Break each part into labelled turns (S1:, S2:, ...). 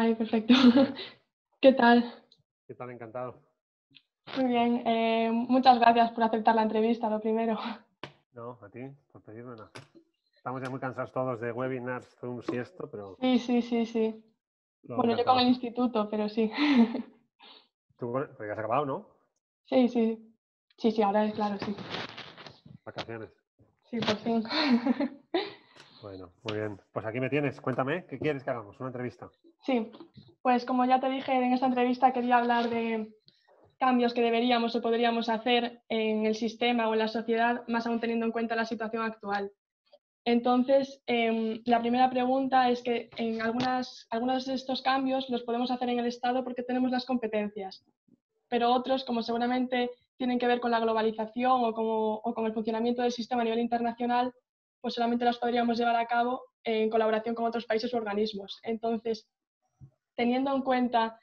S1: Ay, perfecto.
S2: Hola,
S1: ¿Qué tal?
S2: ¿qué tal? Encantado.
S1: Muy bien. Muchas gracias por aceptar la entrevista, lo primero.
S2: No, a ti, por pedirme nada. Estamos ya muy cansados todos de webinars, Zoom y esto, pero
S1: Sí, sí, sí, sí.
S2: lo
S1: Bueno,
S2: nunca
S1: yo con el
S2: acaba.
S1: instituto, pero sí.
S2: Pero ya has acabado, ¿no?
S1: Sí, sí. Sí, sí, ahora es claro, sí.
S2: Vacaciones.
S1: Sí, por fin.
S2: Bueno, muy bien. Pues aquí me tienes. Cuéntame, ¿qué quieres que hagamos? Una entrevista.
S1: Sí, pues como ya te dije en esta entrevista, quería hablar de cambios que deberíamos o podríamos hacer en el sistema o en la sociedad, más aún teniendo en cuenta la situación actual. Entonces, la primera pregunta es que en algunos de estos cambios los podemos hacer en el Estado porque tenemos las competencias, pero otros, como seguramente tienen que ver con la globalización o con el funcionamiento del sistema a nivel internacional, pues solamente las podríamos llevar a cabo en colaboración con otros países u organismos. Entonces, teniendo en cuenta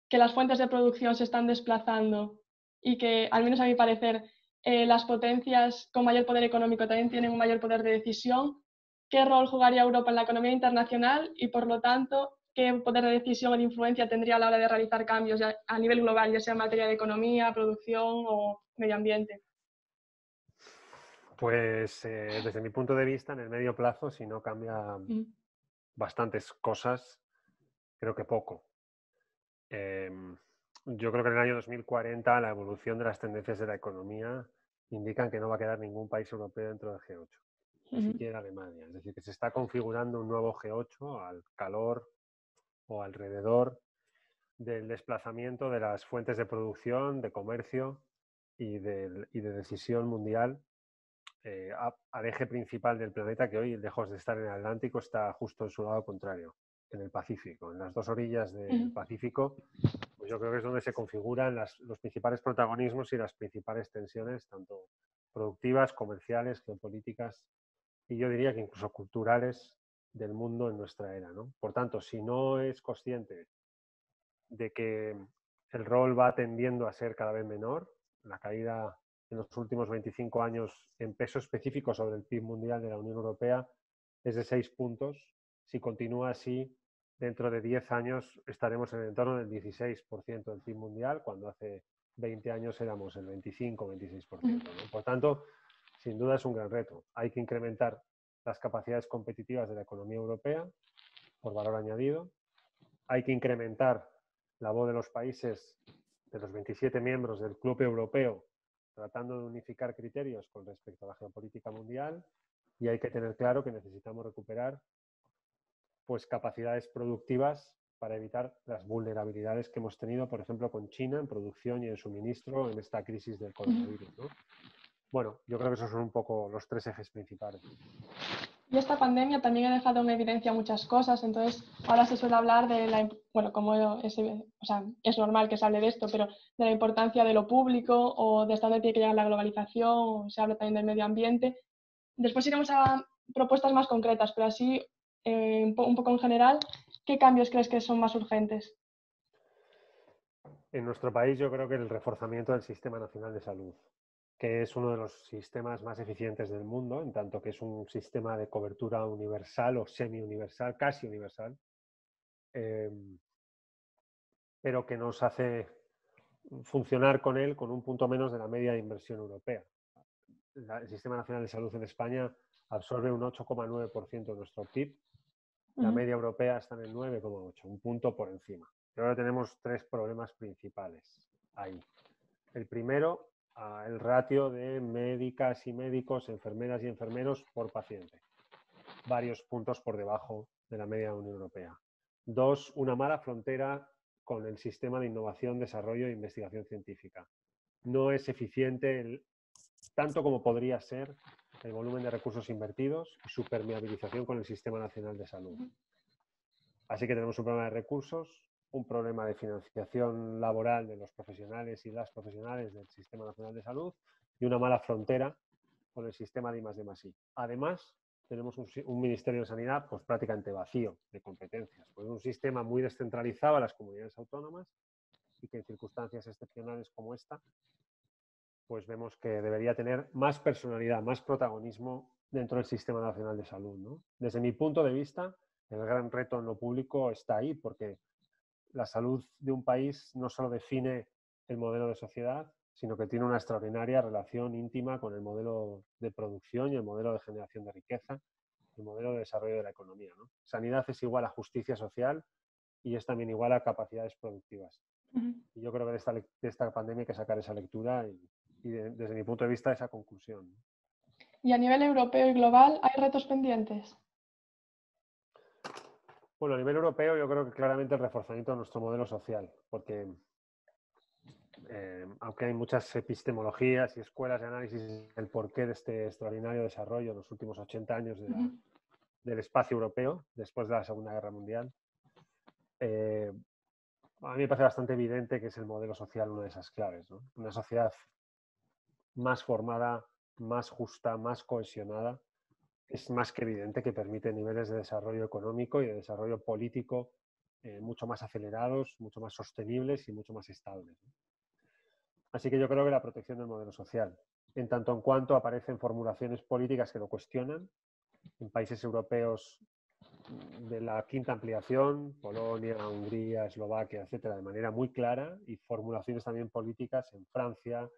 S1: que las fuentes de producción se están desplazando y que, al menos a mi parecer, las potencias con mayor poder económico también tienen un mayor poder de decisión, ¿qué rol jugaría Europa en la economía internacional y, por lo tanto, qué poder de decisión o de influencia tendría a la hora de realizar cambios a nivel global, ya sea en materia de economía, producción o medio ambiente?
S2: Pues desde mi punto de vista, en el medio plazo, si no cambia
S1: Mm,
S2: bastantes cosas, creo que poco. Em, yo creo que en el año 2040 la evolución de las tendencias de la economía indican que no va a quedar ningún país europeo dentro del G8, ni
S1: ujú,
S2: siquiera Alemania. Es decir, que se está configurando un nuevo G8 al calor o alrededor del desplazamiento de las fuentes de producción, de comercio y de decisión mundial al eje principal del planeta, que hoy, lejos de estar en el Atlántico, está justo en su lado contrario, en el Pacífico. En las dos orillas del
S1: ujú.
S2: Pacífico, pues yo creo que es donde se configuran los principales protagonismos y las principales tensiones, tanto productivas, comerciales, geopolíticas y yo diría que incluso culturales del mundo en nuestra era, ¿no? Por tanto, si no es consciente de que el rol va tendiendo a ser cada vez menor, la caída en los últimos 25 años en peso específico sobre el PIB mundial de la Unión Europea es de 6 puntos. Si continúa así, dentro de 10 años estaremos en el entorno del 16% del PIB mundial, cuando hace 20 años éramos el 25-26%, ¿no? Por tanto, sin duda es un gran reto. Hay que incrementar las capacidades competitivas de la economía europea por valor añadido. Hay que incrementar la voz de los países, de los 27 miembros del Club Europeo, tratando de unificar criterios con respecto a la geopolítica mundial, y hay que tener claro que necesitamos recuperar pues, capacidades productivas para evitar las vulnerabilidades que hemos tenido, por ejemplo, con China en producción y en suministro en esta crisis del coronavirus, ¿no? Bueno, yo creo que esos son un poco los tres ejes principales.
S1: Y esta pandemia también ha dejado en evidencia muchas cosas, entonces ahora se suele hablar de bueno, como es, o sea, es normal que se hable de esto, pero de la importancia de lo público o de hasta dónde tiene que llegar la globalización, o se habla también del medio ambiente. Después iremos a propuestas más concretas, pero así, un poco en general, ¿qué cambios crees que son más urgentes?
S2: En nuestro país yo creo que el reforzamiento del Sistema Nacional de Salud, que es uno de los sistemas más eficientes del mundo, en tanto que es un sistema de cobertura universal o semi-universal, casi universal, eh, pero que nos hace funcionar con él con un punto menos de la media de inversión europea. El Sistema Nacional de Salud en España absorbe un 8,9% de nuestro PIB, la
S1: Ujú,
S2: media europea está en el 9,8%, un punto por encima. Y ahora tenemos tres problemas principales ahí. El primero, el ratio de médicas y médicos, enfermeras y enfermeros por paciente, varios puntos por debajo de la media de la Unión Europea. Dos, una mala frontera con el sistema de innovación, desarrollo e investigación científica. No es eficiente tanto como podría ser el volumen de recursos invertidos y su permeabilización con el Sistema Nacional de Salud. Así que tenemos un problema de recursos, un problema de financiación laboral de los profesionales y las profesionales del Sistema Nacional de Salud y una mala frontera con el sistema de I+D+I. Además, tenemos un Ministerio de Sanidad pues, prácticamente vacío de competencias. Pues un sistema muy descentralizado a las comunidades autónomas y que en circunstancias excepcionales como esta, pues vemos que debería tener más personalidad, más protagonismo dentro del Sistema Nacional de Salud, ¿no? Desde mi punto de vista, el gran reto en lo público está ahí, porque la salud de un país no solo define el modelo de sociedad, sino que tiene una extraordinaria relación íntima con el modelo de producción y el modelo de generación de riqueza, el modelo de desarrollo de la economía, ¿no? Sanidad es igual a justicia social y es también igual a capacidades productivas. Y yo creo que de esta pandemia hay que sacar esa lectura y desde mi punto de vista esa conclusión.
S1: Y a nivel europeo y global, ¿hay retos pendientes?
S2: Bueno, a nivel europeo yo creo que claramente el reforzamiento de nuestro modelo social, porque aunque hay muchas epistemologías y escuelas de análisis del porqué de este extraordinario desarrollo en los últimos 80 años del espacio europeo, después de la Segunda Guerra Mundial, a mí me parece bastante evidente que es el modelo social una de esas claves, ¿no? Una sociedad más formada, más justa, más cohesionada, es más que evidente que permite niveles de desarrollo económico y de desarrollo político mucho más acelerados, mucho más sostenibles y mucho más estables, ¿no? Así que yo creo que la protección del modelo social, en tanto en cuanto aparecen formulaciones políticas que lo cuestionan, en países europeos de la quinta ampliación, Polonia, Hungría, Eslovaquia, etcétera, de manera muy clara, y formulaciones también políticas en Francia,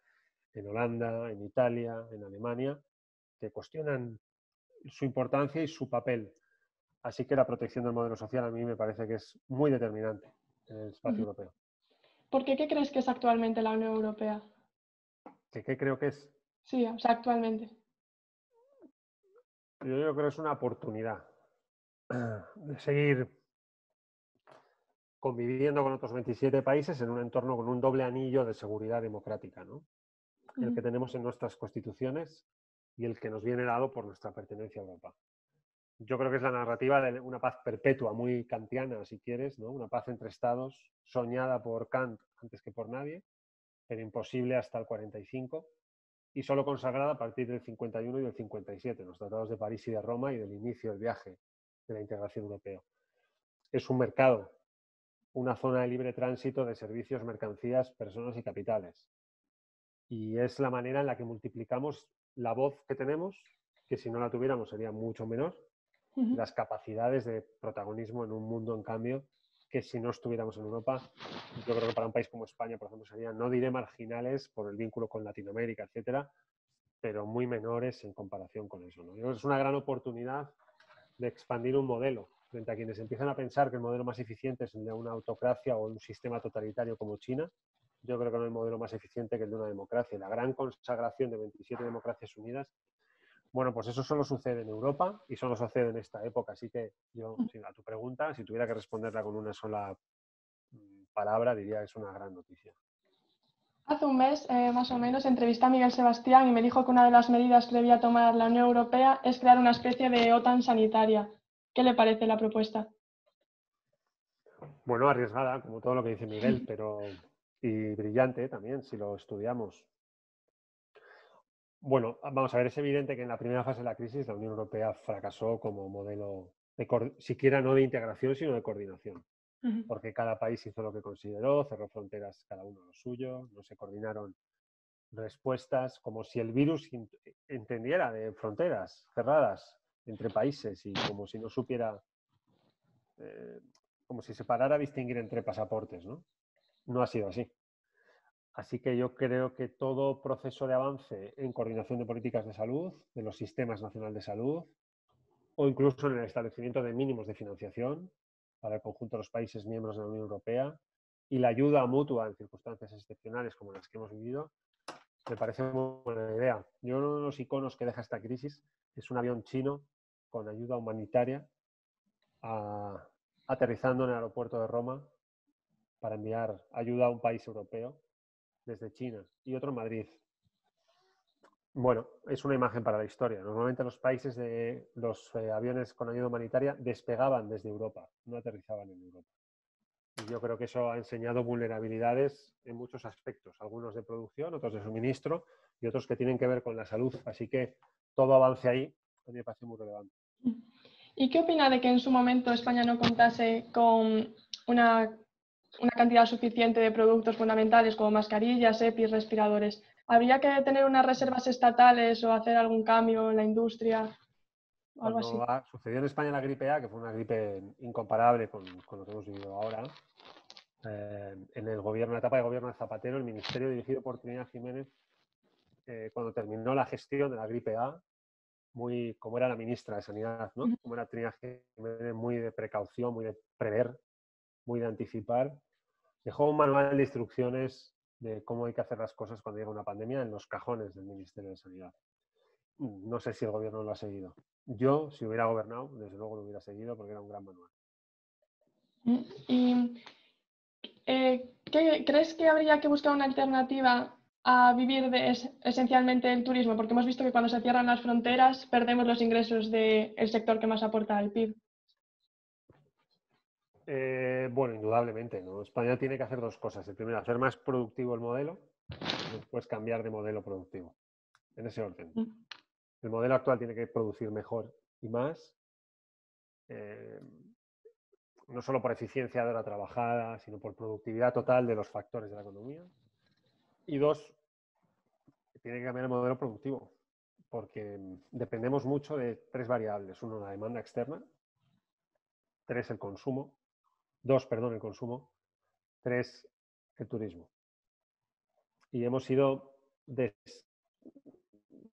S2: en Holanda, en Italia, en Alemania, que cuestionan su importancia y su papel. Así que la protección del modelo social a mí me parece que es muy determinante en el espacio europeo.
S1: ¿Por qué crees que es actualmente la Unión Europea?
S2: ¿Qué creo que es?
S1: Sí, o sea, actualmente.
S2: Yo creo que es una oportunidad de seguir conviviendo con otros 27 países en un entorno con un doble anillo de seguridad democrática, ¿no? El que tenemos en nuestras constituciones y el que nos viene dado por nuestra pertenencia a Europa. Yo creo que es la narrativa de una paz perpetua, muy kantiana, si quieres, ¿no? Una paz entre estados, soñada por Kant antes que por nadie, pero imposible hasta el 45, y solo consagrada a partir del 51 y del 57, los tratados de París y de Roma y del inicio del viaje de la integración europea. Es un mercado, una zona de libre tránsito de servicios, mercancías, personas y capitales. Y es la manera en la que multiplicamos la voz que tenemos, que si no la tuviéramos sería mucho menor, las capacidades de protagonismo en un mundo, en cambio, que si no estuviéramos en Europa, yo creo que para un país como España, por ejemplo, serían, no diré marginales por el vínculo con Latinoamérica, etcétera, pero muy menores en comparación con eso, ¿no? Yo creo que es una gran oportunidad de expandir un modelo frente a quienes empiezan a pensar que el modelo más eficiente es el de una autocracia o un sistema totalitario como China. Yo creo que no hay modelo más eficiente que el de una democracia. La gran consagración de 27 democracias unidas, bueno, pues eso solo sucede en Europa y solo sucede en esta época. Así que yo, a tu pregunta, si tuviera que responderla con una sola palabra, diría que es una gran noticia.
S1: Hace un mes, más o menos, entrevisté a Miguel Sebastián y me dijo que una de las medidas que debía tomar la Unión Europea es crear una especie de OTAN sanitaria. ¿Qué le parece la propuesta?
S2: Bueno, arriesgada, como todo lo que dice Miguel, pero y brillante también, si lo estudiamos. Bueno, vamos a ver, es evidente que en la primera fase de la crisis la Unión Europea fracasó como modelo, siquiera no de integración, sino de coordinación, porque cada país hizo lo que consideró, cerró fronteras cada uno lo suyo, no se coordinaron respuestas, como si el virus entendiera de fronteras cerradas entre países y como si no supiera, como si se parara a distinguir entre pasaportes, ¿no? No ha sido así. Así que yo creo que todo proceso de avance en coordinación de políticas de salud, de los sistemas nacionales de salud, o incluso en el establecimiento de mínimos de financiación para el conjunto de los países miembros de la Unión Europea y la ayuda mutua en circunstancias excepcionales como las que hemos vivido, me parece una buena idea. Yo uno de los iconos que deja esta crisis es un avión chino con ayuda humanitaria aterrizando en el aeropuerto de Roma para enviar ayuda a un país europeo desde China y otro en Madrid. Bueno, es una imagen para la historia. Normalmente los países de los aviones con ayuda humanitaria despegaban desde Europa, no aterrizaban en Europa. Y yo creo que eso ha enseñado vulnerabilidades en muchos aspectos, algunos de producción, otros de suministro y otros que tienen que ver con la salud. Así que todo avance ahí a mí me parece muy relevante.
S1: ¿Y qué opina de que en su momento España no contase con una cantidad suficiente de productos fundamentales como mascarillas, EPIs, respiradores? ¿Habría que tener unas reservas estatales o hacer algún cambio en la industria o algo así?
S2: Cuando sucedió en España la gripe A, que fue una gripe incomparable con lo que hemos vivido ahora, En el gobierno, la etapa de gobierno de Zapatero, el ministerio dirigido por Trinidad Jiménez, cuando terminó la gestión de la gripe A, muy como era la ministra de Sanidad, ¿no? Como era Trinidad Jiménez, muy de precaución, muy de prever, muy de anticipar, dejó un manual de instrucciones de cómo hay que hacer las cosas cuando llega una pandemia en los cajones del Ministerio de Sanidad. No sé si el gobierno lo ha seguido. Yo, si hubiera gobernado, desde luego lo hubiera seguido porque era un gran manual.
S1: ¿Y crees que habría que buscar una alternativa a vivir esencialmente del turismo? Porque hemos visto que cuando se cierran las fronteras perdemos los ingresos del sector que más aporta al PIB.
S2: Bueno, indudablemente, ¿no? España tiene que hacer dos cosas. El primero, hacer más productivo el modelo, y después cambiar de modelo productivo. En ese orden. El modelo actual tiene que producir mejor y más, no solo por eficiencia de hora trabajada, sino por productividad total de los factores de la economía. Y dos, tiene que cambiar el modelo productivo, porque dependemos mucho de tres variables. Uno, la demanda externa. Tres, el consumo. Dos, perdón, el consumo. Tres, el turismo. Y hemos ido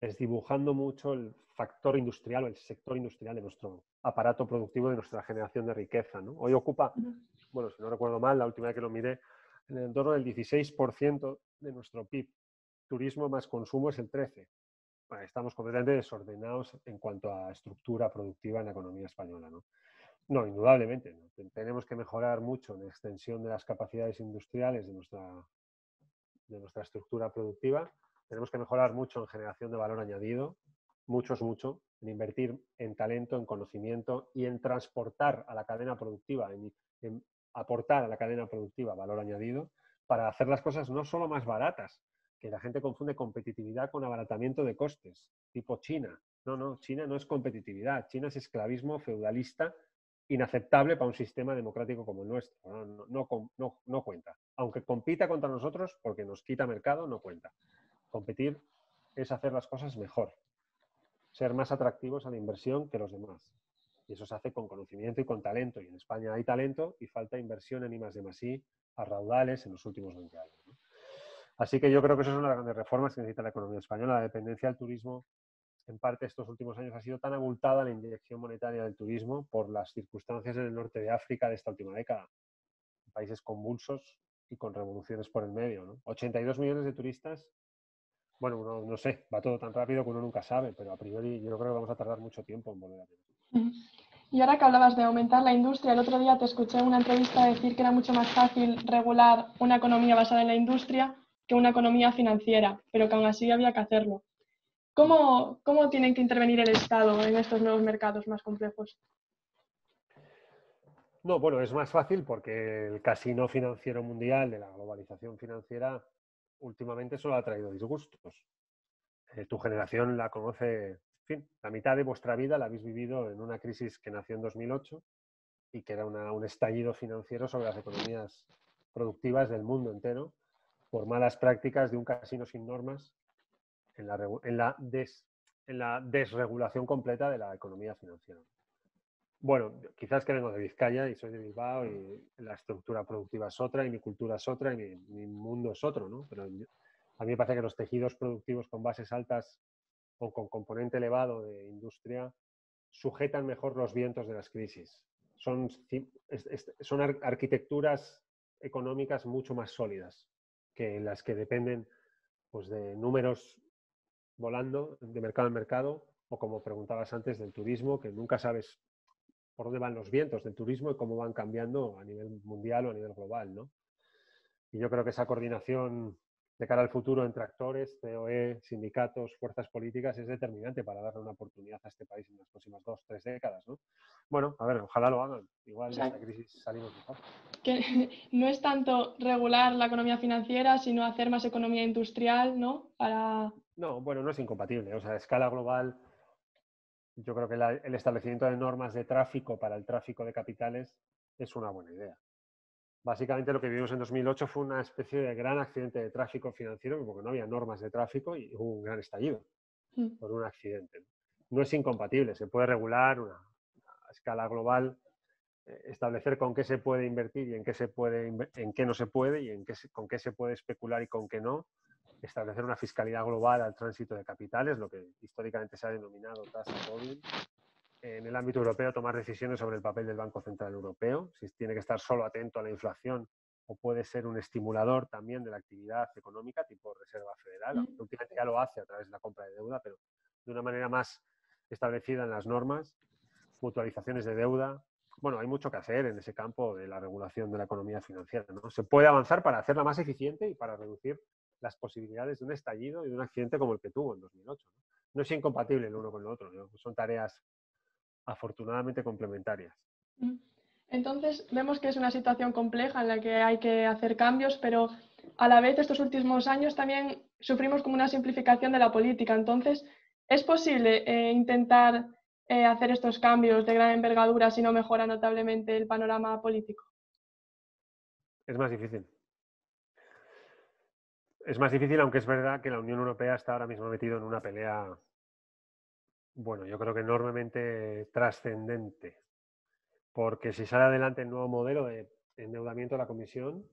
S2: desdibujando mucho el factor industrial o el sector industrial de nuestro aparato productivo, de nuestra generación de riqueza, ¿no? Hoy ocupa, bueno, si no recuerdo mal, la última vez que lo miré, en el entorno del 16% de nuestro PIB. Turismo más consumo es el 13%. Bueno, estamos completamente desordenados en cuanto a estructura productiva en la economía española, ¿no? No, indudablemente, ¿no? Tenemos que mejorar mucho en la extensión de las capacidades industriales de nuestra estructura productiva. Tenemos que mejorar mucho en generación de valor añadido, mucho, en invertir en talento, en conocimiento y en transportar a la cadena productiva, en aportar a la cadena productiva valor añadido para hacer las cosas no solo más baratas, que la gente confunde competitividad con abaratamiento de costes, tipo China. No, China no es competitividad, China es esclavismo feudalista inaceptable para un sistema democrático como el nuestro. No cuenta. Aunque compita contra nosotros, porque nos quita mercado, no cuenta. Competir es hacer las cosas mejor, ser más atractivos a la inversión que los demás. Y eso se hace con conocimiento y con talento. Y en España hay talento y falta inversión en I+D+I a raudales en los últimos 20 años, ¿no? Así que yo creo que eso es una de las grandes reformas que necesita la economía española. La dependencia del turismo, en parte estos últimos años ha sido tan abultada la inyección monetaria del turismo por las circunstancias en el norte de África de esta última década. Países convulsos y con revoluciones por el medio, ¿no? 82 millones de turistas. Bueno, uno, no sé, va todo tan rápido que uno nunca sabe, pero a priori yo creo que vamos a tardar mucho tiempo en volver a tener.
S1: Y ahora que hablabas de aumentar la industria, el otro día te escuché en una entrevista decir que era mucho más fácil regular una economía basada en la industria que una economía financiera, pero que aún así había que hacerlo. ¿Cómo tiene que intervenir el Estado en estos nuevos mercados más complejos?
S2: No, bueno, es más fácil porque el casino financiero mundial de la globalización financiera últimamente solo ha traído disgustos. Tu generación la conoce, en fin, la mitad de vuestra vida la habéis vivido en una crisis que nació en 2008 y que era un estallido financiero sobre las economías productivas del mundo entero por malas prácticas de un casino sin normas en la desregulación completa de la economía financiera. Bueno, quizás que vengo de Vizcaya y soy de Bilbao y la estructura productiva es otra y mi cultura es otra y mi mundo es otro, ¿no? Pero a mí me parece que los tejidos productivos con bases altas o con componente elevado de industria sujetan mejor los vientos de las crisis. Son arquitecturas económicas mucho más sólidas que las que dependen, pues, de números volando de mercado en mercado o, como preguntabas antes, del turismo, que nunca sabes por dónde van los vientos del turismo y cómo van cambiando a nivel mundial o a nivel global, ¿no? Y yo creo que esa coordinación de cara al futuro entre actores, COE, sindicatos, fuerzas políticas es determinante para darle una oportunidad a este país en las próximas 2 o 3 décadas, ¿no? Bueno, a ver, ojalá lo hagan. Igual de esta crisis salimos mejor.
S1: Que no es tanto regular la economía financiera, sino hacer más economía industrial, ¿no?
S2: No, bueno, no es incompatible. O sea, a escala global, yo creo que el establecimiento de normas de tráfico para el tráfico de capitales es una buena idea. Básicamente lo que vivimos en 2008 fue una especie de gran accidente de tráfico financiero, porque no había normas de tráfico y hubo un gran estallido por un accidente. No es incompatible, se puede regular a escala global establecer con qué se puede invertir y en qué no se puede y con qué se puede especular y con qué no, establecer una fiscalidad global al tránsito de capitales, lo que históricamente se ha denominado tasa Tobin. En el ámbito europeo, tomar decisiones sobre el papel del Banco Central Europeo, si tiene que estar solo atento a la inflación o puede ser un estimulador también de la actividad económica, tipo Reserva Federal. Últimamente ya lo hace a través de la compra de deuda, pero de una manera más establecida en las normas, mutualizaciones de deuda. Bueno, hay mucho que hacer en ese campo de la regulación de la economía financiera, ¿no? Se puede avanzar para hacerla más eficiente y para reducir las posibilidades de un estallido y de un accidente como el que tuvo en 2008. No es incompatible el uno con el otro, ¿no? Son tareas afortunadamente complementarias.
S1: Entonces, vemos que es una situación compleja en la que hay que hacer cambios, pero a la vez estos últimos años también sufrimos como una simplificación de la política. Entonces, ¿es posible intentar hacer estos cambios de gran envergadura si no mejora notablemente el panorama político?
S2: Es más difícil. Es más difícil, aunque es verdad que la Unión Europea está ahora mismo metido en una pelea, bueno, yo creo que enormemente trascendente, porque si sale adelante el nuevo modelo de endeudamiento de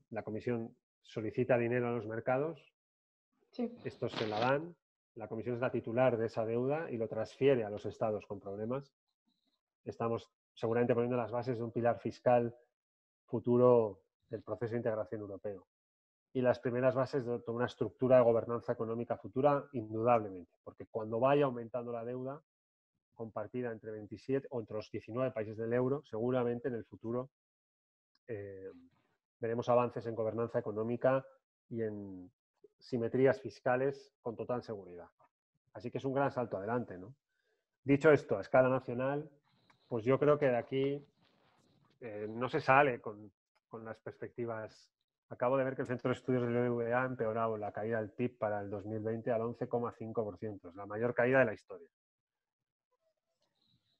S2: la Comisión solicita dinero a los mercados,
S1: Sí.
S2: estos se la dan, la Comisión es la titular de esa deuda y lo transfiere a los estados con problemas. Estamos seguramente poniendo las bases de un pilar fiscal futuro del proceso de integración europeo. Y las primeras bases de una estructura de gobernanza económica futura, indudablemente, porque cuando vaya aumentando la deuda compartida entre 27 o entre los 19 países del euro, seguramente en el futuro veremos avances en gobernanza económica y en simetrías fiscales con total seguridad. Así que es un gran salto adelante, ¿no? Dicho esto, a escala nacional, pues yo creo que de aquí no se sale con las perspectivas. Acabo de ver que el Centro de Estudios del BBVA ha empeorado la caída del PIB para el 2020 al 11,5%, es la mayor caída de la historia.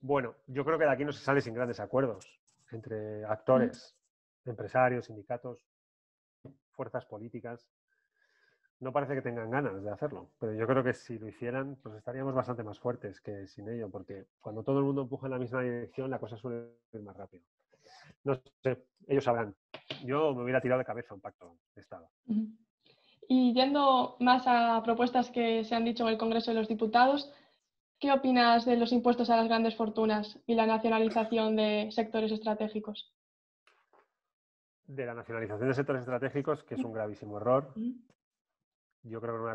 S2: Bueno, yo creo que de aquí no se sale sin grandes acuerdos entre actores, empresarios, sindicatos, fuerzas políticas. No parece que tengan ganas de hacerlo, pero yo creo que si lo hicieran, pues estaríamos bastante más fuertes que sin ello, porque cuando todo el mundo empuja en la misma dirección, la cosa suele ir más rápido. No sé, ellos sabrán. Yo me hubiera tirado de cabeza un pacto de Estado.
S1: Y yendo más a propuestas que se han dicho en el Congreso de los Diputados, ¿qué opinas de los impuestos a las grandes fortunas y la nacionalización de sectores estratégicos?
S2: De la nacionalización de sectores estratégicos, que es un gravísimo error. Yo creo que en una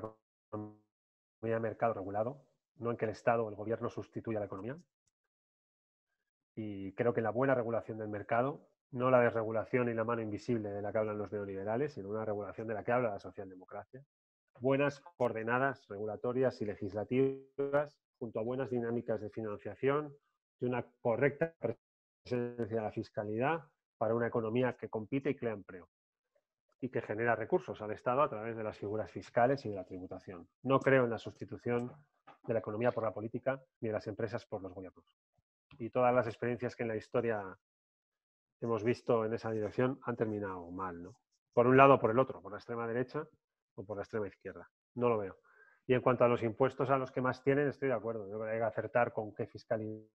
S2: economía de mercado regulado, no en que el Estado o el gobierno sustituya a la economía. Y creo que en la buena regulación del mercado, no la desregulación y la mano invisible de la que hablan los neoliberales, sino una regulación de la que habla la socialdemocracia. Buenas coordenadas regulatorias y legislativas, junto a buenas dinámicas de financiación, y una correcta presencia de la fiscalidad para una economía que compite y crea empleo y que genera recursos al Estado a través de las figuras fiscales y de la tributación. No creo en la sustitución de la economía por la política ni de las empresas por los gobiernos. Y todas las experiencias que en la historia hemos visto en esa dirección han terminado mal, ¿no? Por un lado o por el otro, por la extrema derecha o por la extrema izquierda. No lo veo. Y en cuanto a los impuestos a los que más tienen, estoy de acuerdo. Yo creo que hay que acertar con qué fiscalidad,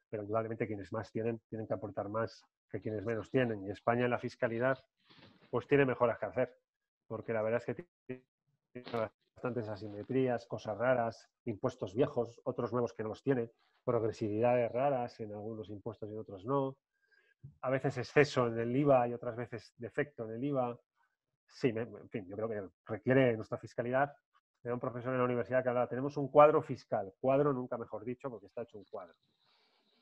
S2: pero indudablemente quienes más tienen que aportar más que quienes menos tienen. Y España en la fiscalidad pues tiene mejoras que hacer, porque la verdad es que tiene bastantes asimetrías, cosas raras, impuestos viejos, otros nuevos que no los tiene, progresividades raras en algunos impuestos y en otros no, a veces exceso en el IVA y otras veces defecto en el IVA. Sí, en fin, yo creo que requiere nuestra fiscalidad. Era un profesor en la universidad que hablaba, tenemos un cuadro fiscal, cuadro nunca mejor dicho porque está hecho un cuadro.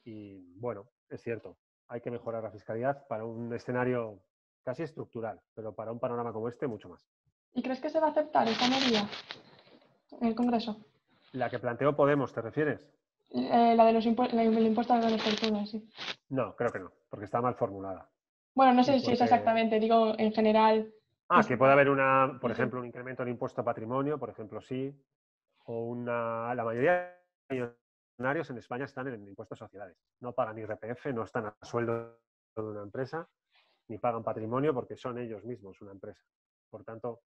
S2: Y bueno, es cierto, hay que mejorar la fiscalidad para un escenario casi estructural, pero para un panorama como este, mucho más.
S1: ¿Y crees que se va a aceptar esa medida en el Congreso?
S2: ¿La que planteó Podemos, te refieres?
S1: La de el impuesto a las grandes fortunas, sí.
S2: No, creo que no, porque está mal formulada.
S1: Bueno, no
S2: Y
S1: sé si es
S2: porque...
S1: exactamente, digo en general.
S2: que puede haber una, por
S1: Sí,
S2: ejemplo, un incremento del impuesto a patrimonio, por ejemplo, sí, o una... La mayoría de millonarios en España están en el impuesto a sociedades. No pagan IRPF, no están a sueldo de una empresa, ni pagan patrimonio porque son ellos mismos una empresa. Por tanto,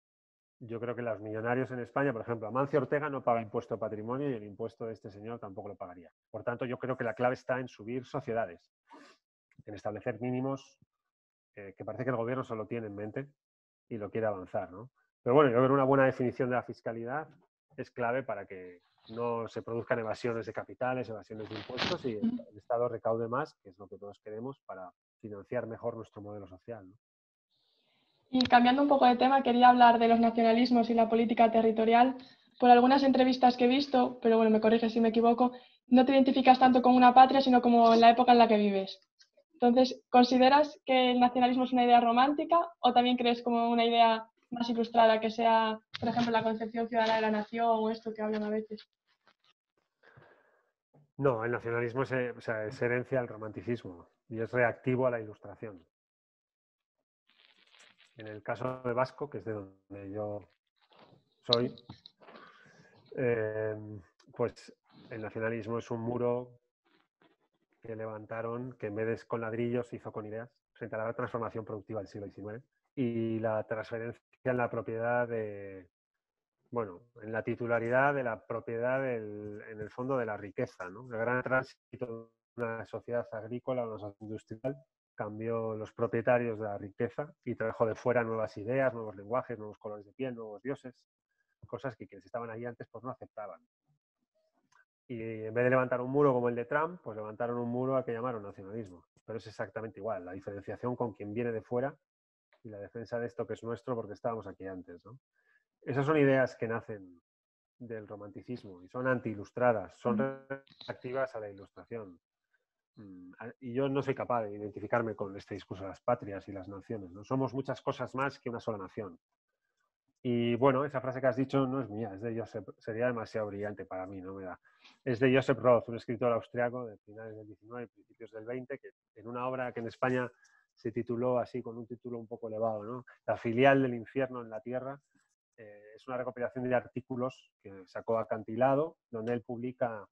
S2: yo creo que los millonarios en España, por ejemplo, Amancio Ortega no paga impuesto a patrimonio y el impuesto de este señor tampoco lo pagaría. Por tanto, yo creo que la clave está en subir sociedades. en establecer mínimos que parece que el gobierno solo tiene en mente y lo quiere avanzar, ¿no? Pero bueno, yo creo que una buena definición de la fiscalidad es clave para que no se produzcan evasiones de capitales, evasiones de impuestos y el Estado recaude más, que es lo que todos queremos, para financiar mejor nuestro modelo social, ¿no?
S1: Y cambiando un poco de tema, quería hablar de los nacionalismos y la política territorial. Por algunas entrevistas que he visto, pero bueno, me corriges si me equivoco, no te identificas tanto con una patria, sino como en la época en la que vives. Entonces, ¿consideras que el nacionalismo es una idea romántica o también crees como una idea más ilustrada, que sea, por ejemplo, la concepción ciudadana de la nación o esto que hablan a veces?
S2: No, el nacionalismo o sea, es herencia del romanticismo y es reactivo a la ilustración. En el caso de Vasco, que es de donde yo soy, eh, pues el nacionalismo es un muro que levantaron, que en vez de con ladrillos se hizo con ideas, frente a la transformación productiva del siglo XIX y la transferencia en la propiedad de, bueno, en la titularidad de la propiedad en el fondo de la riqueza, ¿no? El gran tránsito de una sociedad agrícola a una sociedad industrial cambió los propietarios de la riqueza y trajo de fuera nuevas ideas, nuevos lenguajes, nuevos colores de piel, nuevos dioses, cosas que quienes estaban ahí antes pues no aceptaban. Y en vez de levantar un muro como el de Trump, pues levantaron un muro al que llamaron nacionalismo. Pero es exactamente igual, la diferenciación con quien viene de fuera y la defensa de esto que es nuestro porque estábamos aquí antes, ¿no? Esas son ideas que nacen del romanticismo y son anti-ilustradas, son reactivas a la ilustración. Y yo no soy capaz de identificarme con este discurso de las patrias y las naciones, ¿no? Somos muchas cosas más que una sola nación. Y bueno, esa frase que has dicho no es mía, es de Joseph, sería demasiado brillante para mí, no me da. Es de Joseph Roth, un escritor austriaco de finales del 19 y principios del 20, que en una obra que en España se tituló así, con un título un poco elevado, ¿no? La filial del infierno en la tierra, es una recopilación de artículos que sacó Acantilado, donde él publica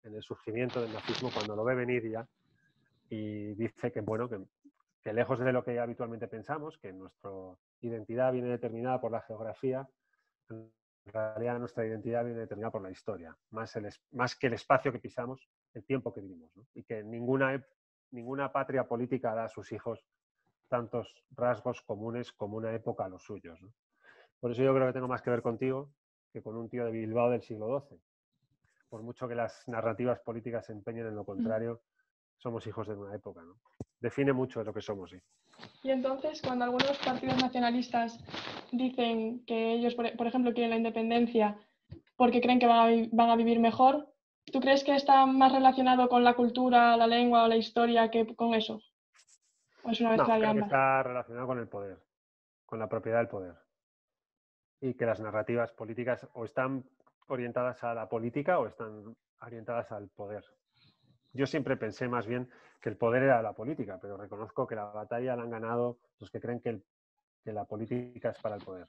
S2: en el surgimiento del nazismo cuando lo ve venir ya, y dice que, bueno, que lejos de lo que habitualmente pensamos, que nuestra identidad viene determinada por la geografía, en realidad nuestra identidad viene determinada por la historia, más que el espacio que pisamos, el tiempo que vivimos, ¿no? Y que ninguna patria política da a sus hijos tantos rasgos comunes como una época a los suyos, ¿no? Por eso yo creo que tengo más que ver contigo que con un tío de Bilbao del siglo XII. Por mucho que las narrativas políticas se empeñen en lo contrario, somos hijos de una época, ¿no? Define mucho de lo que somos, sí.
S1: Y entonces, cuando algunos partidos nacionalistas dicen que ellos, por ejemplo, quieren la independencia porque creen que van a vivir mejor, ¿tú crees que está más relacionado con la cultura, la lengua o la historia que con eso? ¿O es una
S2: No,
S1: mezcla de
S2: creo que
S1: ambas?
S2: está relacionado con el poder, con la propiedad del poder. Y que las narrativas políticas o están orientadas a la política o están orientadas al poder. Yo siempre pensé más bien que el poder era la política, pero reconozco que la batalla la han ganado los que creen que la política es para el poder.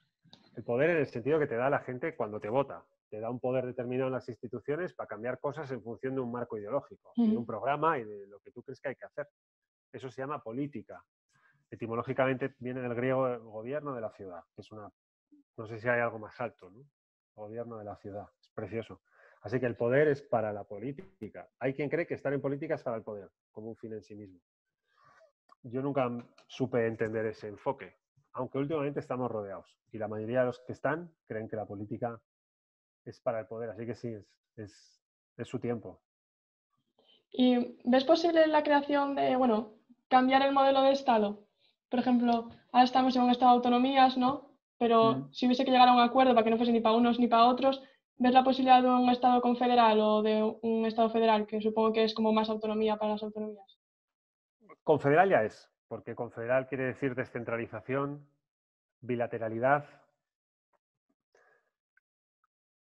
S2: El poder en el sentido que te da la gente cuando te vota. Te da un poder determinado en las instituciones para cambiar cosas en función de un marco ideológico, y de un programa y de lo que tú crees que hay que hacer. Eso se llama política. Etimológicamente viene del griego gobierno de la ciudad, que es una, no sé si hay algo más alto, ¿no? Gobierno de la ciudad, es precioso. Así que el poder es para la política. Hay quien cree que estar en política es para el poder, como un fin en sí mismo. Yo nunca supe entender ese enfoque, aunque últimamente estamos rodeados y la mayoría de los que están creen que la política es para el poder, así que sí, es su tiempo.
S1: ¿Y ves posible la creación de, bueno, cambiar el modelo de Estado? Por ejemplo, ahora estamos en un Estado de autonomías, ¿no? Pero si hubiese que llegar a un acuerdo para que no fuese ni para unos ni para otros, ¿ves la posibilidad de un Estado confederal o de un Estado federal, que supongo que es como más autonomía para las autonomías?
S2: Confederal ya es, porque confederal quiere decir descentralización, bilateralidad,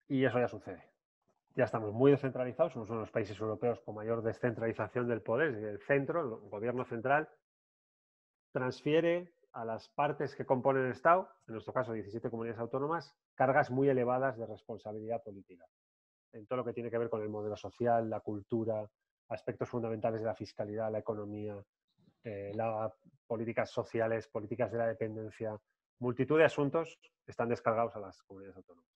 S2: y eso ya sucede. Ya estamos muy descentralizados, somos uno de los países europeos con mayor descentralización del poder, es decir, el centro, el gobierno central, transfiere a las partes que componen el Estado, en nuestro caso 17 comunidades autónomas, cargas muy elevadas de responsabilidad política, en todo lo que tiene que ver con el modelo social, la cultura, aspectos fundamentales de la fiscalidad, la economía, las políticas sociales, políticas de la dependencia, multitud de asuntos están descargados a las comunidades autónomas.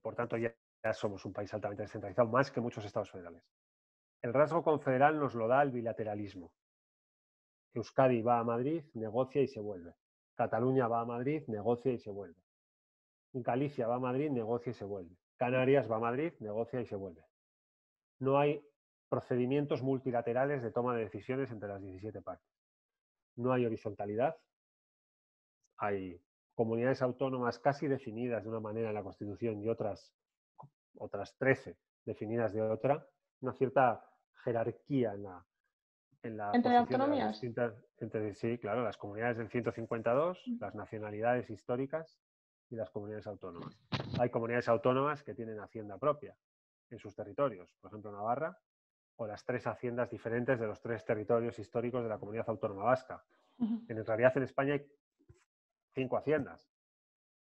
S2: Por tanto, ya somos un país altamente descentralizado, más que muchos estados federales. El rasgo confederal nos lo da el bilateralismo. Euskadi va a Madrid, negocia y se vuelve. Cataluña va a Madrid, negocia y se vuelve. Galicia va a Madrid, negocia y se vuelve. Canarias va a Madrid, negocia y se vuelve. No hay procedimientos multilaterales de toma de decisiones entre las 17 partes. No hay horizontalidad. Hay comunidades autónomas casi definidas de una manera en la Constitución y otras 13 definidas de otra. Una cierta jerarquía en la
S1: ¿Entre
S2: posición de las
S1: autonomías?
S2: distintas, sí, claro, las comunidades del 152, las nacionalidades históricas y las comunidades autónomas. Hay comunidades autónomas que tienen hacienda propia en sus territorios, por ejemplo Navarra, o las 3 haciendas diferentes de los 3 territorios históricos de la comunidad autónoma vasca. En realidad en España hay 5 haciendas,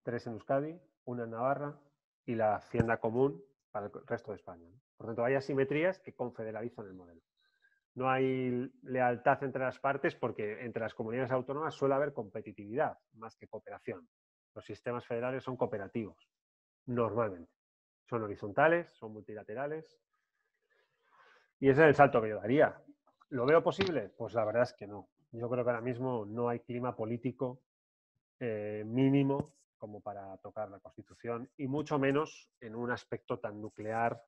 S2: 3 en Euskadi, 1 en Navarra y la hacienda común para el resto de España. Por tanto, hay asimetrías que confederalizan el modelo. No hay lealtad entre las partes porque entre las comunidades autónomas suele haber competitividad más que cooperación. Los sistemas federales son cooperativos, normalmente. Son horizontales, son multilaterales. Y ese es el salto que yo daría. ¿Lo veo posible? Pues la verdad es que no. Yo creo que ahora mismo no hay clima político mínimo como para tocar la Constitución y mucho menos en un aspecto tan nuclear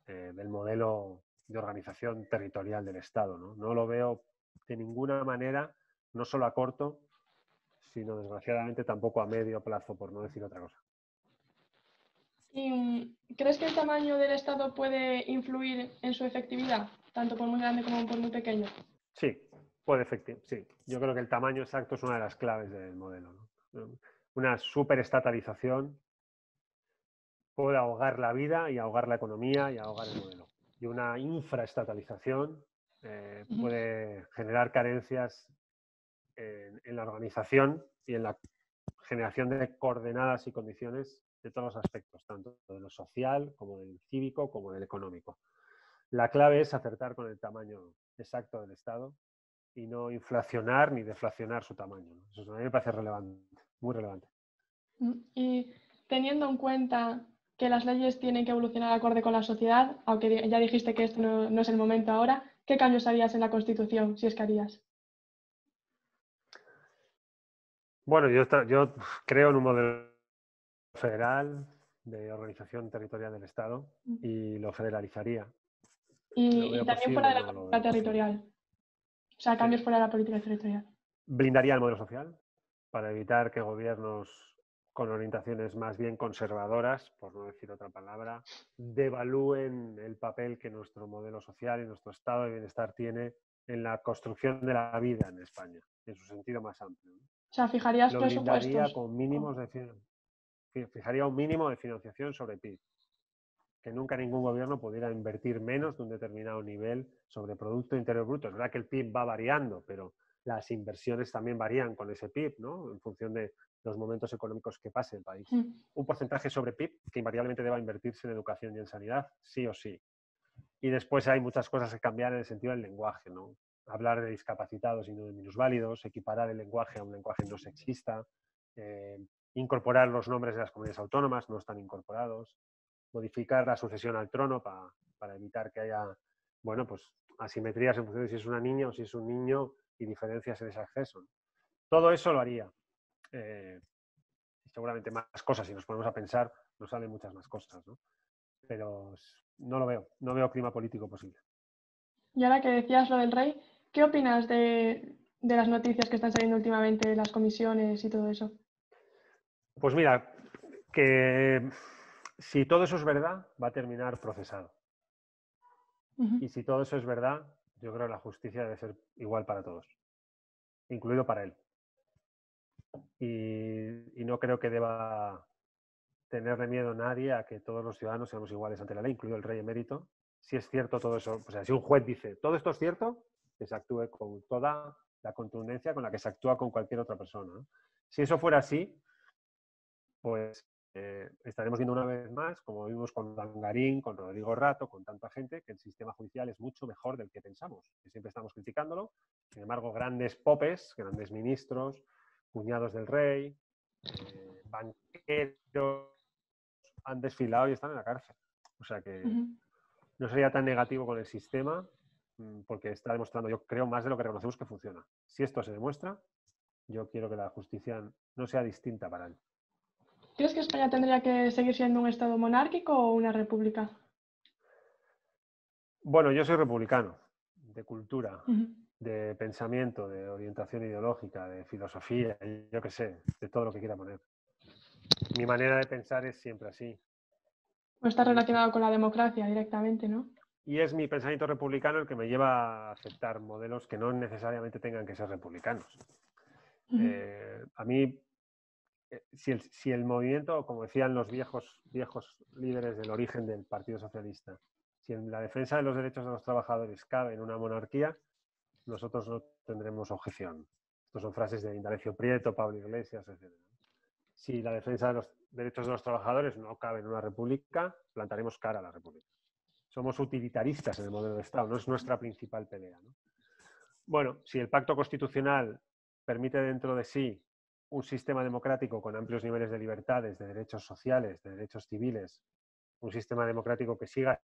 S2: del modelo de organización territorial del Estado. No lo veo de ninguna manera, no solo a corto, sino desgraciadamente tampoco a medio plazo, por no decir otra cosa.
S1: ¿Y crees que el tamaño del Estado puede influir en su efectividad, tanto por muy grande como por muy pequeño?
S2: Sí, puede efectivamente. Sí. Yo creo que el tamaño exacto es una de las claves del modelo, ¿no? Una superestatalización puede ahogar la vida y ahogar la economía y ahogar el modelo. Y una infraestatalización puede generar carencias en la organización y en la generación de coordenadas y condiciones de todos los aspectos, tanto de lo social como del cívico como del económico. La clave es acertar con el tamaño exacto del Estado y no inflacionar ni deflacionar su tamaño, ¿no? Eso a mí me parece relevante, muy relevante.
S1: Y teniendo en cuenta que las leyes tienen que evolucionar acorde con la sociedad, aunque ya dijiste que esto no es el momento ahora, ¿qué cambios harías en la Constitución, si es que harías?
S2: Bueno, yo creo en un modelo federal de organización territorial del Estado y lo federalizaría. ¿Lo
S1: Y
S2: veo
S1: también fuera
S2: posible?
S1: de la
S2: No lo
S1: política
S2: veo posible.
S1: territorial, o sea,
S2: Sí.
S1: cambios fuera de la política territorial.
S2: Blindaría el modelo social para evitar que gobiernos con orientaciones más bien conservadoras, por no decir otra palabra, devalúen el papel que nuestro modelo social y nuestro estado de bienestar tiene en la construcción de la vida en España, en su sentido más amplio, ¿no?
S1: O sea, fijarías
S2: Lo
S1: presupuestos.
S2: blindaría con mínimos fijaría un mínimo de financiación sobre PIB, que nunca ningún gobierno pudiera invertir menos de un determinado nivel sobre Producto Interior Bruto. Es verdad que el PIB va variando, pero las inversiones también varían con ese PIB, ¿no? En función de los momentos económicos que pase el país. Un porcentaje sobre PIB que invariablemente deba invertirse en educación y en sanidad, sí o sí. Y después hay muchas cosas que cambiar en el sentido del lenguaje, ¿no? Hablar de discapacitados y no de minusválidos, equiparar el lenguaje a un lenguaje no sexista, incorporar los nombres de las comunidades autónomas, no están incorporados, modificar la sucesión al trono para evitar que haya, bueno, pues asimetrías en función de si es una niña o si es un niño y diferencias en ese acceso, ¿no? Todo eso lo haría. Seguramente más cosas, si nos ponemos a pensar, nos salen muchas más cosas, ¿no? Pero no lo veo, no veo clima político posible.
S1: Y ahora que decías lo del rey, ¿qué opinas de las noticias que están saliendo últimamente, de las comisiones y todo eso?
S2: Pues mira, que si todo eso es verdad, va a terminar procesado. Y si todo eso es verdad, yo creo que la justicia debe ser igual para todos, incluido para él. Y no creo que deba tenerle miedo a nadie a que todos los ciudadanos seamos iguales ante la ley, incluido el rey emérito. Si es cierto todo eso, o sea, si un juez dice, todo esto es cierto, que se actúe con toda la contundencia con la que se actúa con cualquier otra persona, ¿no? Si eso fuera así, pues estaremos viendo una vez más, como vimos con Dangarín, con Rodrigo Rato, con tanta gente, que el sistema judicial es mucho mejor del que pensamos, que siempre estamos criticándolo. Sin embargo, grandes popes, grandes ministros, cuñados del rey, banqueros, han desfilado y están en la cárcel. O sea que no sería tan negativo con el sistema, porque está demostrando, yo creo, más de lo que reconocemos que funciona. Si esto se demuestra, yo quiero que la justicia no sea distinta para él.
S1: ¿Crees que España tendría que seguir siendo un estado monárquico o una república?
S2: Bueno, yo soy republicano, de cultura,
S1: Ujú.
S2: de pensamiento, de orientación ideológica, de filosofía, yo qué sé, de todo lo que quiera poner. Mi manera de pensar es siempre así.
S1: O está relacionado con la democracia directamente, ¿no?
S2: Y es mi pensamiento republicano el que me lleva a aceptar modelos que no necesariamente tengan que ser republicanos.
S1: Ujú.
S2: A mí, si el movimiento, como decían los viejos líderes del origen del Partido Socialista, si en la defensa de los derechos de los trabajadores cabe en una monarquía, nosotros no tendremos objeción. Estas son frases de Indalecio Prieto, Pablo Iglesias, etc. Si la defensa de los derechos de los trabajadores no cabe en una república, plantaremos cara a la república. Somos utilitaristas en el modelo de Estado, no es nuestra principal pelea, ¿no? Bueno, si el pacto constitucional permite dentro de sí un sistema democrático con amplios niveles de libertades, de derechos sociales, de derechos civiles, un sistema democrático que siga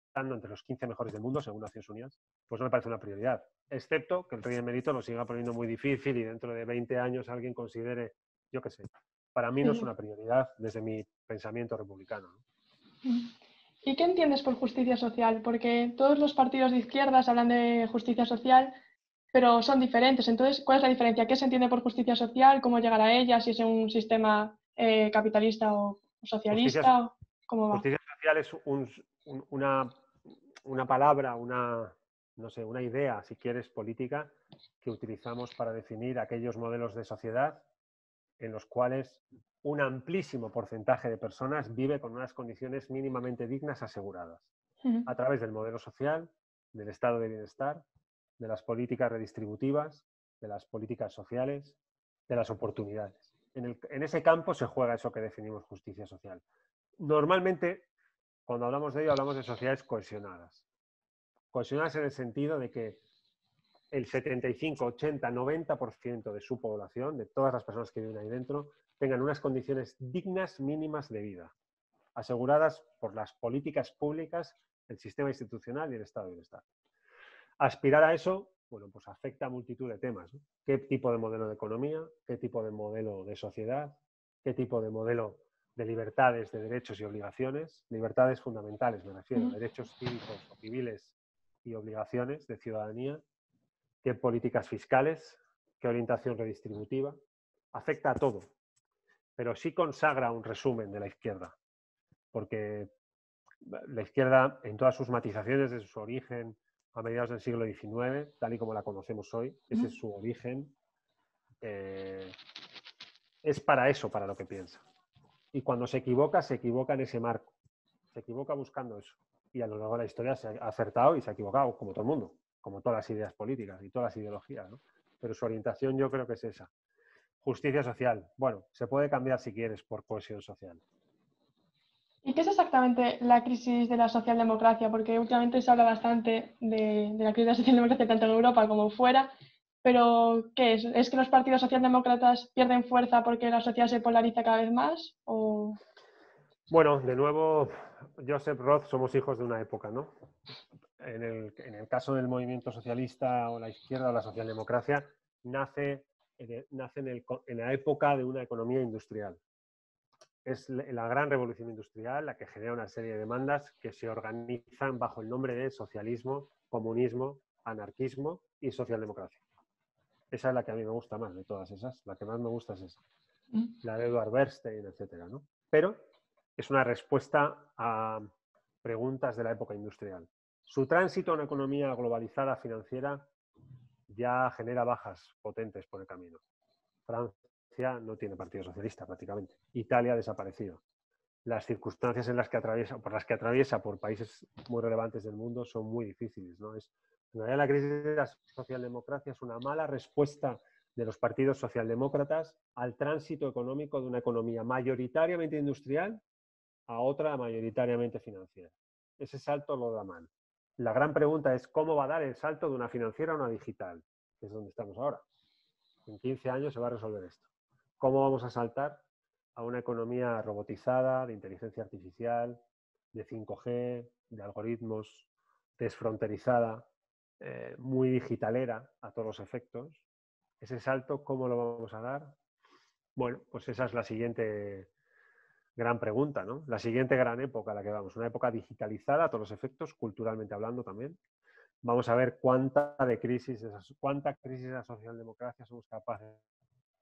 S2: estando entre los 15 mejores del mundo, según Naciones Unidas, pues no me parece una prioridad. Excepto que el rey emérito lo siga poniendo muy difícil y dentro de 20 años alguien considere, yo qué sé, para mí no es
S1: Sí.
S2: una prioridad desde mi pensamiento republicano, ¿no?
S1: ¿Y qué entiendes por justicia social? Porque todos los partidos de izquierdas hablan de justicia social, pero son diferentes. Entonces, ¿cuál es la diferencia? ¿Qué se entiende por justicia social? ¿Cómo llegar a ella? ¿Si es un sistema capitalista o
S2: Justicia,
S1: socialista? ¿Cómo va?
S2: justicia social es una palabra, no sé, una idea, si quieres, política, que utilizamos para definir aquellos modelos de sociedad en los cuales un amplísimo porcentaje de personas vive con unas condiciones mínimamente dignas aseguradas,
S1: Ujú.
S2: a través del modelo social, del estado de bienestar, de las políticas redistributivas, de las políticas sociales, de las oportunidades. En ese campo se juega eso que definimos justicia social. Normalmente, cuando hablamos de ello, hablamos de sociedades cohesionadas. Cohesionadas en el sentido de que el 75, 80, 90% de su población, de todas las personas que viven ahí dentro, tengan unas condiciones dignas mínimas de vida, aseguradas por las políticas públicas, el sistema institucional y el estado de bienestar. Aspirar a eso, bueno, pues afecta a multitud de temas, ¿no? ¿Qué tipo de modelo de economía? ¿Qué tipo de modelo de sociedad? ¿Qué tipo de modelo de libertades, de derechos y obligaciones? Libertades fundamentales, me refiero,
S1: Ujú.
S2: derechos cívicos o civiles y obligaciones de ciudadanía. ¿Qué políticas fiscales? ¿Qué orientación redistributiva? Afecta a todo, pero sí consagra un resumen de la izquierda, porque la izquierda, en todas sus matizaciones, desde su origen a mediados del siglo XIX, tal y como la conocemos hoy, ese es
S1: Ujú.
S2: su origen, es para eso, para lo que piensa. Y cuando se equivoca en ese marco, se equivoca buscando eso. Y a lo largo de la historia se ha acertado y se ha equivocado, como todo el mundo, como todas las ideas políticas y todas las ideologías, ¿no? Pero su orientación yo creo que es esa. Justicia social. Bueno, se puede cambiar si quieres por cohesión social.
S1: ¿Y qué es exactamente la crisis de la socialdemocracia? Porque últimamente se habla bastante de la crisis de la socialdemocracia tanto en Europa como fuera, pero ¿qué es? ¿Es que los partidos socialdemócratas pierden fuerza porque la sociedad se polariza cada vez más? ¿O...
S2: Bueno, de nuevo, Joseph Roth, somos hijos de una época, ¿no? En el caso del movimiento socialista o la izquierda o la socialdemocracia, nace en la época de una economía industrial. Es la gran revolución industrial la que genera una serie de demandas que se organizan bajo el nombre de socialismo, comunismo, anarquismo y socialdemocracia. Esa es la que a mí me gusta más de todas esas. La que más me gusta es esa. La de Edward Bernstein, etcétera, ¿no? Pero es una respuesta a preguntas de la época industrial. Su tránsito a una economía globalizada financiera ya genera bajas potentes por el camino. Francia no tiene partido socialista prácticamente. Italia ha desaparecido. Las circunstancias en las que atraviesa por países muy relevantes del mundo son muy difíciles, ¿no? En realidad la crisis de la socialdemocracia es una mala respuesta de los partidos socialdemócratas al tránsito económico de una economía mayoritariamente industrial a otra mayoritariamente financiera. Ese salto lo da mal. La gran pregunta es cómo va a dar el salto de una financiera a una digital, que es donde estamos ahora. En 15 años se va a resolver esto. ¿Cómo vamos a saltar a una economía robotizada, de inteligencia artificial, de 5G, de algoritmos, desfronterizada, muy digitalera a todos los efectos. Ese salto, ¿cómo lo vamos a dar? Bueno, pues esa es la siguiente gran pregunta, ¿no? La siguiente gran época a la que vamos, una época digitalizada a todos los efectos, culturalmente hablando también. Vamos a ver cuánta crisis de la socialdemocracia somos capaces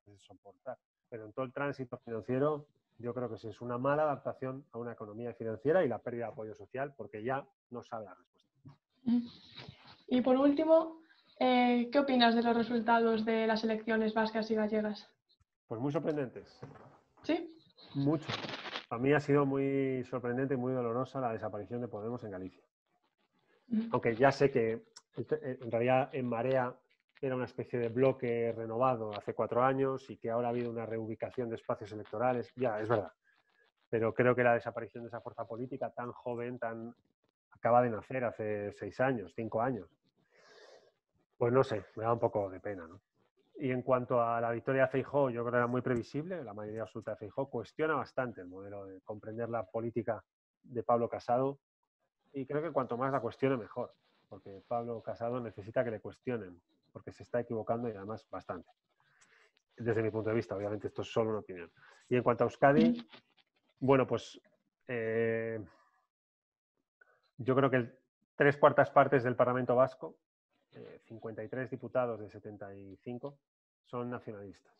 S2: de soportar. Pero en todo el tránsito financiero, yo creo que sí es una mala adaptación a una economía financiera y la pérdida de apoyo social, porque ya no sabe la respuesta.
S1: Y por último, ¿qué opinas de los resultados de las elecciones vascas y gallegas?
S2: Pues muy sorprendentes.
S1: ¿Sí?
S2: Mucho. Para mí ha sido muy sorprendente y muy dolorosa la desaparición de Podemos en Galicia. Aunque ya sé que en realidad En Marea era una especie de bloque renovado hace 4 años y que ahora ha habido una reubicación de espacios electorales, ya, es verdad. Pero creo que la desaparición de esa fuerza política tan joven, acaba de nacer hace 6 años, 5 años, pues no sé, me da un poco de pena, ¿no? Y en cuanto a la victoria de Feijóo, yo creo que era muy previsible, la mayoría absoluta de Feijóo cuestiona bastante el modelo de comprender la política de Pablo Casado y creo que cuanto más la cuestione mejor, porque Pablo Casado necesita que le cuestionen, porque se está equivocando y además bastante. Desde mi punto de vista, obviamente esto es solo una opinión. Y en cuanto a Euskadi, bueno, pues yo creo que 3/4 partes del Parlamento vasco, 53 diputados de 75, son nacionalistas.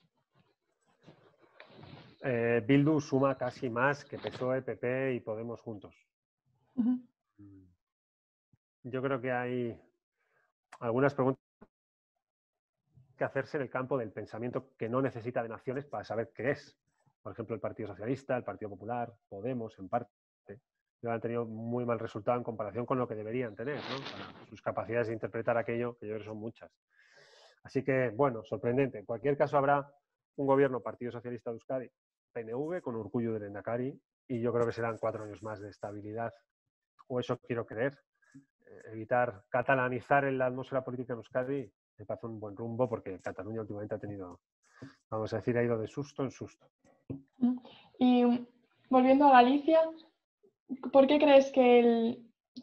S2: Bildu suma casi más que PSOE, PP y Podemos juntos. Yo creo que hay algunas preguntas que hacerse en el campo del pensamiento que no necesita de naciones para saber qué es. Por ejemplo, el Partido Socialista, el Partido Popular, Podemos, en parte, han tenido muy mal resultado en comparación con lo que deberían tener, ¿no? Para sus capacidades de interpretar aquello, que yo creo que son muchas. Así que, bueno, sorprendente. En cualquier caso, habrá un gobierno Partido Socialista de Euskadi, PNV, con Urkullu del Lehendakari, y yo creo que serán 4 años más de estabilidad, o eso quiero creer. Evitar catalanizar en la atmósfera política en Euskadi me parece un buen rumbo, porque Cataluña últimamente ha tenido, vamos a decir, ha ido de susto en susto.
S1: Y volviendo a Galicia, ¿por qué crees que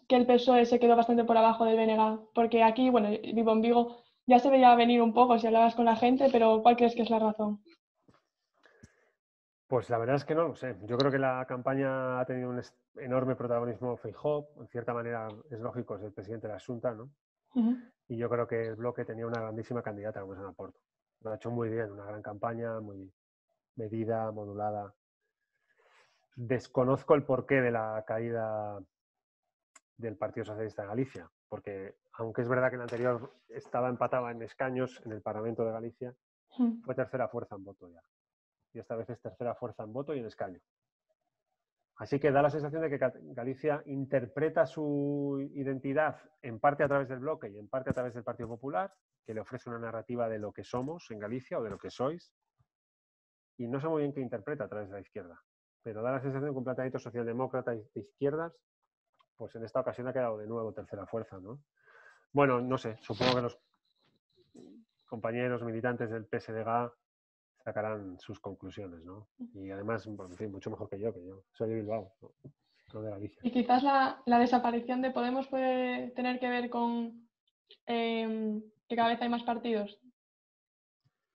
S1: el PSOE se quedó bastante por abajo del BNG? Porque aquí, bueno, vivo en Vigo, ya se veía venir un poco si hablabas con la gente, pero ¿cuál crees que es la razón?
S2: Pues la verdad es que no lo sé. Yo creo que la campaña ha tenido un enorme protagonismo Feijóo. En cierta manera es lógico, es el presidente de la Xunta, ¿no? Y yo creo que el bloque tenía una grandísima candidata como es Ana Porto. Lo ha hecho muy bien, una gran campaña, muy medida, modulada. Desconozco el porqué de la caída del Partido Socialista de Galicia, porque aunque es verdad que en el anterior estaba empatado en escaños en el Parlamento de Galicia, fue tercera fuerza en voto ya. Y esta vez es tercera fuerza en voto y en escaño. Así que da la sensación de que Galicia interpreta su identidad en parte a través del bloque y en parte a través del Partido Popular, que le ofrece una narrativa de lo que somos en Galicia o de lo que sois, y no sé muy bien qué interpreta a través de la izquierda, pero da la sensación de un planteamiento socialdemócrata y de izquierdas, pues en esta ocasión ha quedado de nuevo tercera fuerza, ¿no? Bueno, no sé, supongo que los compañeros militantes del PSDG sacarán sus conclusiones, ¿no? Y además, en fin, mucho mejor que yo soy de Bilbao, no de Galicia.
S1: Y quizás la desaparición de Podemos puede tener que ver con que cada vez hay más partidos.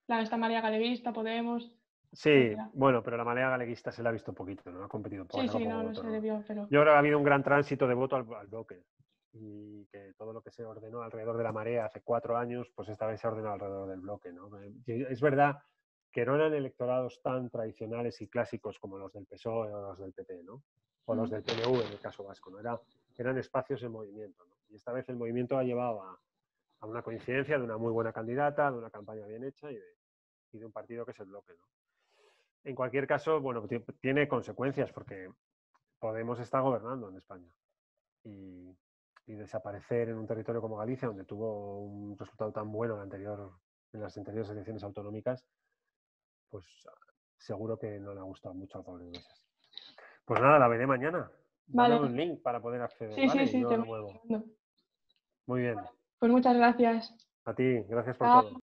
S1: Está María Galeguista, Podemos.
S2: Sí,
S1: Etcétera.
S2: bueno, pero la marea galeguista se la ha visto poquito, ¿no? Ha competido poco,
S1: Sí,
S2: poco
S1: no, no
S2: voto,
S1: se
S2: ¿no?
S1: le vio, pero...
S2: Yo creo que ha habido un gran tránsito de voto al bloque y que todo lo que se ordenó alrededor de la marea hace 4 años, pues esta vez se ha ordenado alrededor del bloque, ¿no? Es verdad que no eran electorados tan tradicionales y clásicos como los del PSOE o los del PP, ¿no? O los del PNV en el caso vasco, ¿no? Eran espacios en movimiento, ¿no? Y esta vez el movimiento ha llevado a una coincidencia de una muy buena candidata, de una campaña bien hecha y de un partido que es el bloque, ¿no? En cualquier caso, bueno, tiene consecuencias porque Podemos está gobernando en España y desaparecer en un territorio como Galicia, donde tuvo un resultado tan bueno en las anteriores elecciones autonómicas, pues seguro que no le ha gustado mucho a Pablo Iglesias. Pues nada, la veré mañana.
S1: Vale.
S2: Mándame un link para poder acceder,
S1: Sí,
S2: ¿vale?
S1: sí,
S2: Y yo
S1: te
S2: lo
S1: voy
S2: muevo.
S1: diciendo.
S2: Muy bien.
S1: Pues muchas gracias.
S2: A ti, gracias por
S1: Chao.
S2: todo.